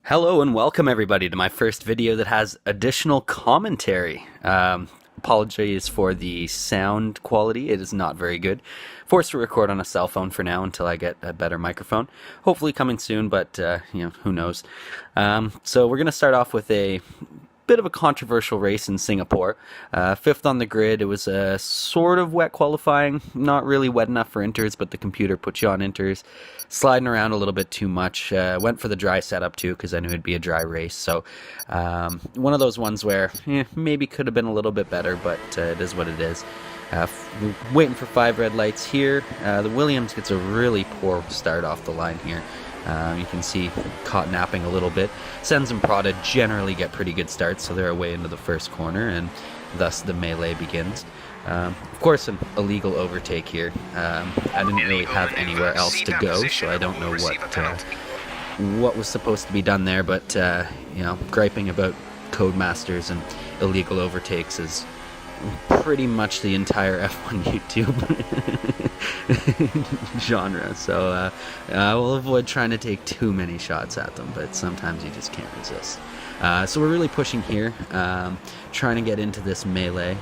Hello and welcome everybody to my first video that has additional commentary. Apologies for the sound quality, it is not very good. Forced to record on a cell phone for now until I get a better microphone. Hopefully coming soon, but who knows. So we're going to start off with a bit of a controversial race in Singapore. Fifth on the grid. It was a sort of wet qualifying, not really wet enough for inters, but the computer put you on inters. Sliding around a little bit too much. Went for the dry setup too because I knew it'd be a dry race. So one of those ones where maybe could have been a little bit better, but it is what it is. Waiting for 5 red lights here. The Williams gets a really poor start off the line here. You can see caught napping a little bit. Sens and Prada generally get pretty good starts, so they're away into the first corner, and thus the melee begins. Of course, an illegal overtake here. I didn't really have anywhere else to go, so I don't know what was supposed to be done there, but griping about Codemasters and illegal overtakes is pretty much the entire F1 YouTube genre, so I will avoid trying to take too many shots at them, but sometimes you just can't resist. So we're really pushing here, trying to get into this melee.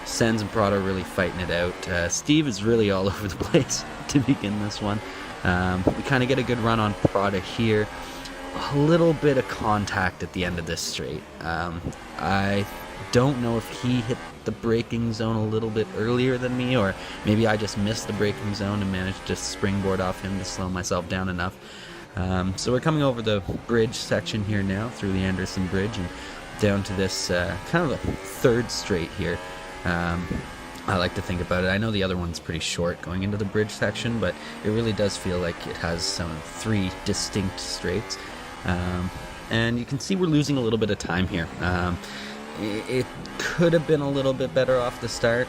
Sens and Prada are really fighting it out. Steve is really all over the place to begin this one. We kind of get a good run on Prada here. A little bit of contact at the end of this straight. I don't know if he hit the braking zone a little bit earlier than me, or maybe I just missed the braking zone and managed to springboard off him to slow myself down enough. So we're coming over the bridge section here now, through the Anderson Bridge, and down to this kind of a third straight here. I like to think about it. I know the other one's pretty short going into the bridge section, but it really does feel like it has some 3 distinct straights. And you can see we're losing a little bit of time here. It could have been a little bit better off the start,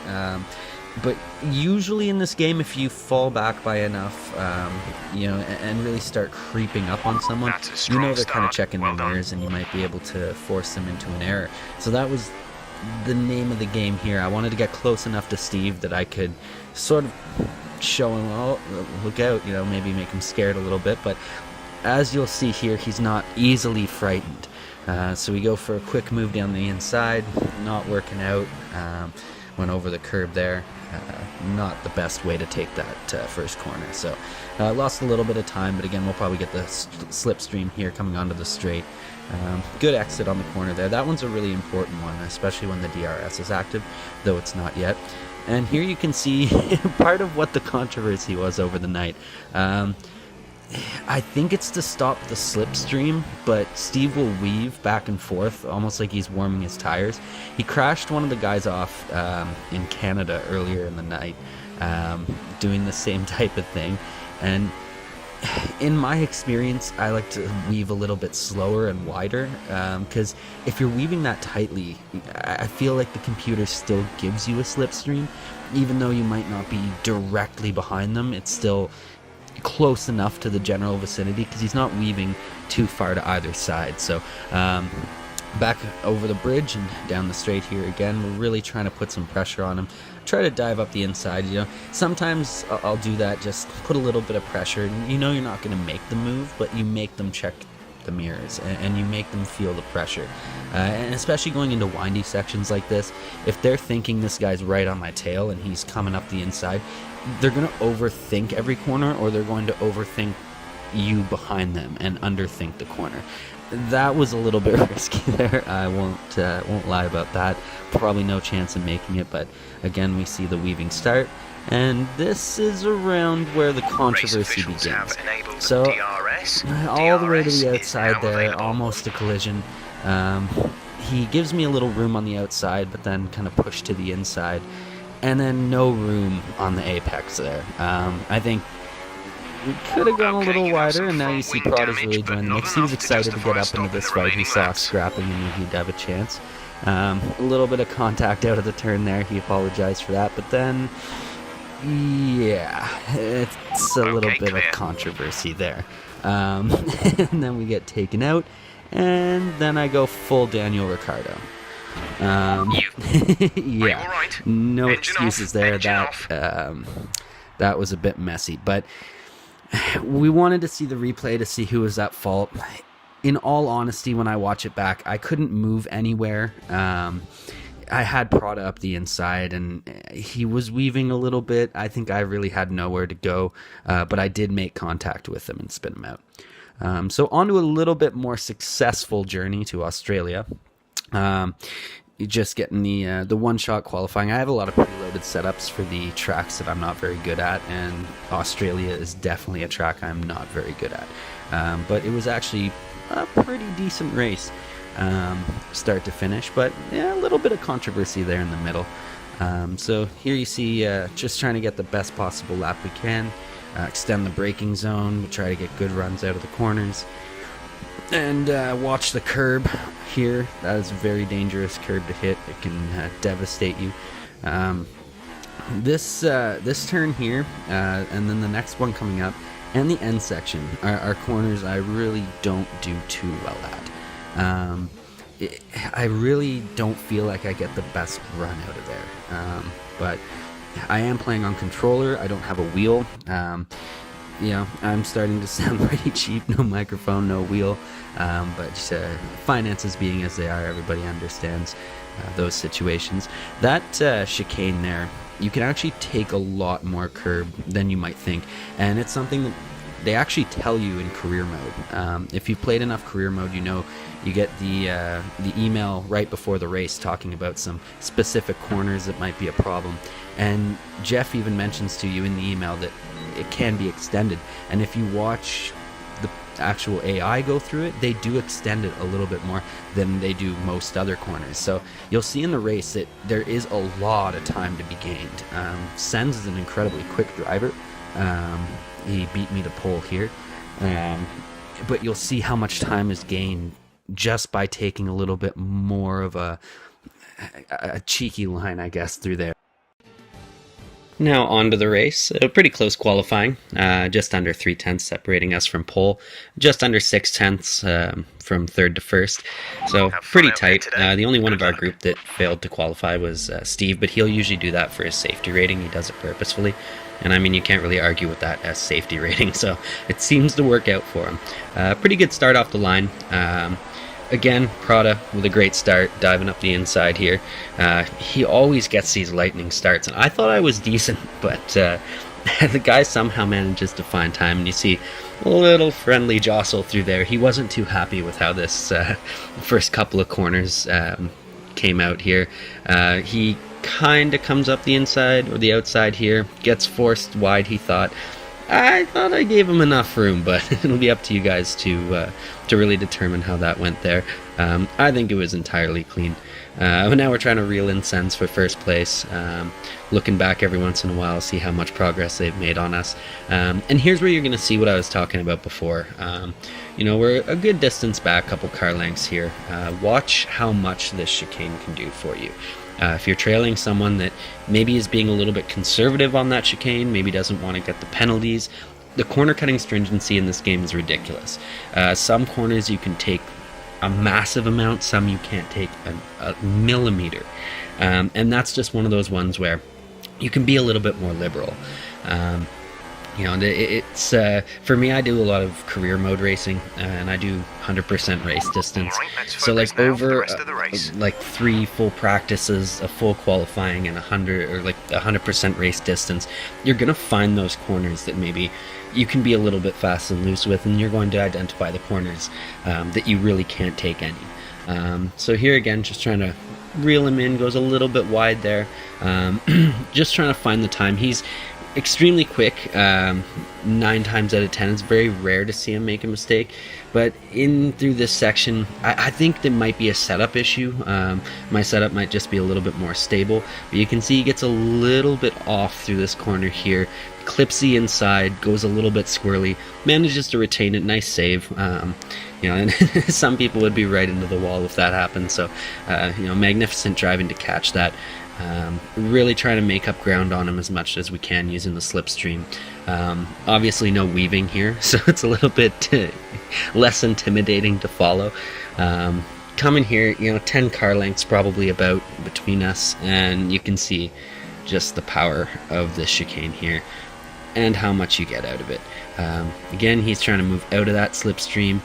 but usually in this game, if you fall back by enough, and really start creeping up on someone, they're kind of checking their mirrors, and you might be able to force them into an error. So that was the name of the game here. I wanted to get close enough to Steve that I could sort of show him, oh, look out, maybe make him scared a little bit, but as you'll see here, he's not easily frightened. So we go for a quick move down the inside, not working out. Went over the curb there. Not the best way to take that first corner. So lost a little bit of time, but again, we'll probably get the slipstream here coming onto the straight. Good exit on the corner there. That one's a really important one, especially when the DRS is active, though it's not yet. And here you can see part of what the controversy was over the night. I think it's to stop the slipstream, but Steve will weave back and forth, almost like he's warming his tires. He crashed one of the guys off in Canada earlier in the night, doing the same type of thing. And in my experience, I like to weave a little bit slower and wider, because if you're weaving that tightly, I feel like the computer still gives you a slipstream. Even though you might not be directly behind them, it's still close enough to the general vicinity because he's not weaving too far to either side. So back over the bridge and down the straight here again, we're really trying to put some pressure on him, try to dive up the inside. Sometimes I'll do that, just put a little bit of pressure. You're not going to make them move, but you make them check the mirrors, and you make them feel the pressure, and especially going into windy sections like this, if they're thinking this guy's right on my tail and he's coming up the inside, they're going to overthink every corner, or they're going to overthink you behind them and underthink the corner. That was a little bit risky there. I won't lie about that. Probably no chance of making it, but again, we see the weaving start, and this is around where the controversy begins. So all the way to the outside there, almost a collision. He gives me a little room on the outside, but then kind of pushed to the inside, and then no room on the apex there. I think we could have gone a little wider, and now you see Prada's really joined the mix. He was excited to get up into this fight. He saw scrapping and knew he'd have a chance. A little bit of contact out of the turn there. He apologized for that, but then, yeah, it's a little bit of controversy there. And then we get taken out, and then I go full Daniel Ricciardo. Yeah, no excuses there. That was a bit messy, but we wanted to see the replay to see who was at fault. in all honesty, when I watch it back, I couldn't move anywhere. I had Prada up the inside, and he was weaving a little bit. I think I really had nowhere to go, but I did make contact with him and spin him out. So on to a little bit more successful journey to Australia. Just getting the one-shot qualifying. I have a lot of preloaded setups for the tracks that I'm not very good at, and Australia is definitely a track I'm not very good at. But it was actually a pretty decent race, start to finish, but yeah, a little bit of controversy there in the middle. So here you see just trying to get the best possible lap we can, extend the braking zone, try to get good runs out of the corners, and watch the curb here. That is a very dangerous curb to hit. It can devastate you. This turn here, and then the next one coming up, and the end section are corners I really don't do too well at. I really don't feel like I get the best run out of there. But I am playing on controller. I don't have a wheel. I'm starting to sound pretty cheap. No microphone, no wheel. But finances being as they are, everybody understands those situations. That chicane there, you can actually take a lot more curb than you might think, and it's something that they actually tell you in career mode. If you've played enough career mode, you get the email right before the race talking about some specific corners that might be a problem, and Jeff even mentions to you in the email that it can be extended, and if you watch the actual AI go through it, they do extend it a little bit more than they do most other corners. So you'll see in the race that there is a lot of time to be gained. Sens is an incredibly quick driver. He beat me to pole here, but you'll see how much time is gained just by taking a little bit more of a cheeky line, I guess, through there. Now on to the race. A pretty close qualifying, just under 3/10 separating us from pole, just under 6/10 from third to first, so pretty tight. The only one of our group that failed to qualify was Steve, but he'll usually do that for his safety rating. He does it purposefully, and I mean, you can't really argue with that as safety rating, so it seems to work out for him. Pretty good start off the line. Again, Prada with a great start, diving up the inside here. He always gets these lightning starts, and I thought I was decent, but the guy somehow manages to find time, and you see a little friendly jostle through there. He wasn't too happy with how this first couple of corners came out here. He kind of comes up the inside or the outside here, gets forced wide, he thought. I thought I gave him enough room, but it'll be up to you guys to really determine how that went there. I think it was entirely clean. But now we're trying to reel in Sens for first place, looking back every once in a while, see how much progress they've made on us. And here's where you're going to see what I was talking about before. We're a good distance back, couple car lengths here. Watch how much this chicane can do for you. If you're trailing someone that maybe is being a little bit conservative on that chicane, maybe doesn't want to get the penalties, the corner cutting stringency in this game is ridiculous. Some corners you can take a massive amount, some you can't take a millimeter. And that's just one of those ones where you can be a little bit more liberal. It's for me, I do a lot of career mode racing, and I do 100% race distance. So like over like 3 full practices, a full qualifying, and 100% race distance, you're gonna find those corners that maybe you can be a little bit fast and loose with, and you're going to identify the corners that you really can't take any. So here again, just trying to reel him in, goes a little bit wide there. Just trying to find the time. He's extremely quick. 9 times out of 10, it's very rare to see him make a mistake, but in through this section, I think there might be a setup issue. My setup might just be a little bit more stable, but you can see he gets a little bit off through this corner here, clips the inside, goes a little bit squirrely, manages to retain it. Nice save. And some people would be right into the wall if that happened, so magnificent driving to catch that. Really trying to make up ground on him as much as we can using the slipstream. Obviously no weaving here, so it's a little bit less intimidating to follow. Coming here, 10 car lengths probably about between us, and you can see just the power of this chicane here and how much you get out of it. Again, he's trying to move out of that slipstream.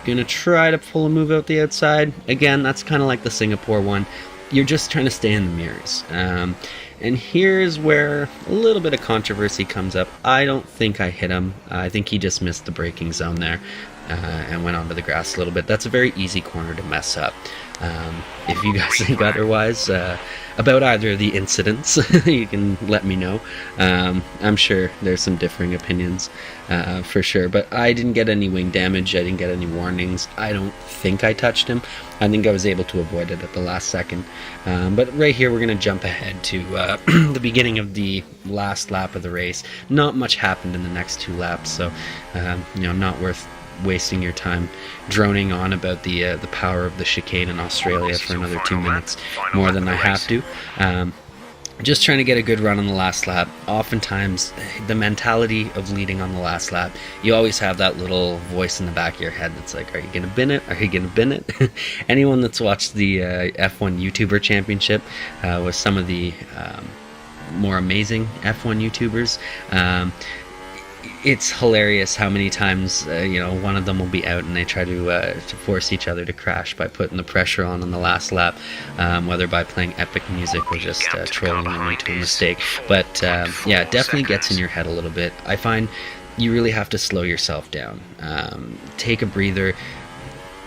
Gonna try to pull a move out the outside. Again, that's kind of like the Singapore one. You're just trying to stay in the mirrors. And here's where a little bit of controversy comes up. I don't think I hit him. I think he just missed the braking zone there and went onto the grass a little bit. That's a very easy corner to mess up. If you guys think otherwise about either of the incidents, you can let me know. I'm sure there's some differing opinions for sure, but I didn't get any wing damage. I didn't get any warnings. I don't think I touched him. I think I was able to avoid it at the last second. But right here, we're going to jump ahead to the beginning of the last lap of the race. Not much happened in the next 2 laps, so not worth wasting your time droning on about the power of the chicane in Australia for another 2 minutes more than I have to. Just trying to get a good run on the last lap. Oftentimes, the mentality of leading on the last lap, you always have that little voice in the back of your head that's like, are you going to bin it? Are you going to bin it? Anyone that's watched the F1 YouTuber Championship with some of the more amazing F1 YouTubers, it's hilarious how many times one of them will be out and they try to force each other to crash by putting the pressure on the last lap, whether by playing epic music or just trolling them into a mistake. But yeah, it definitely gets in your head a little bit. I find you really have to slow yourself down, take a breather.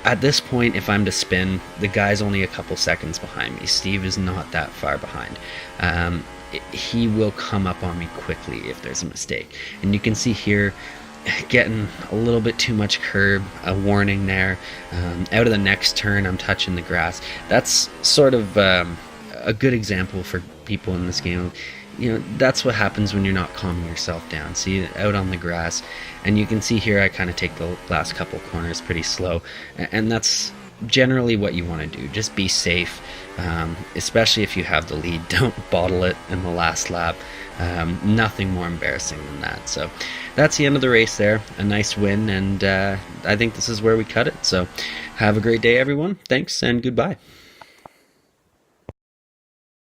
At this point, if I'm to spin, the guy's only a couple seconds behind me. Steve is not that far behind. He will come up on me quickly if there's a mistake. And you can see here, getting a little bit too much curb, a warning there. Out of the next turn, I'm touching the grass. That's sort of a good example for people in this game. That's what happens when you're not calming yourself down. See, out on the grass, and you can see here I kind of take the last couple corners pretty slow, and that's generally what you want to do. Just be safe, especially if you have the lead. Don't bottle it in the last lap. Nothing more embarrassing than that. So that's the end of the race there. A nice win, and I think this is where we cut it. So have a great day, everyone. Thanks, and goodbye.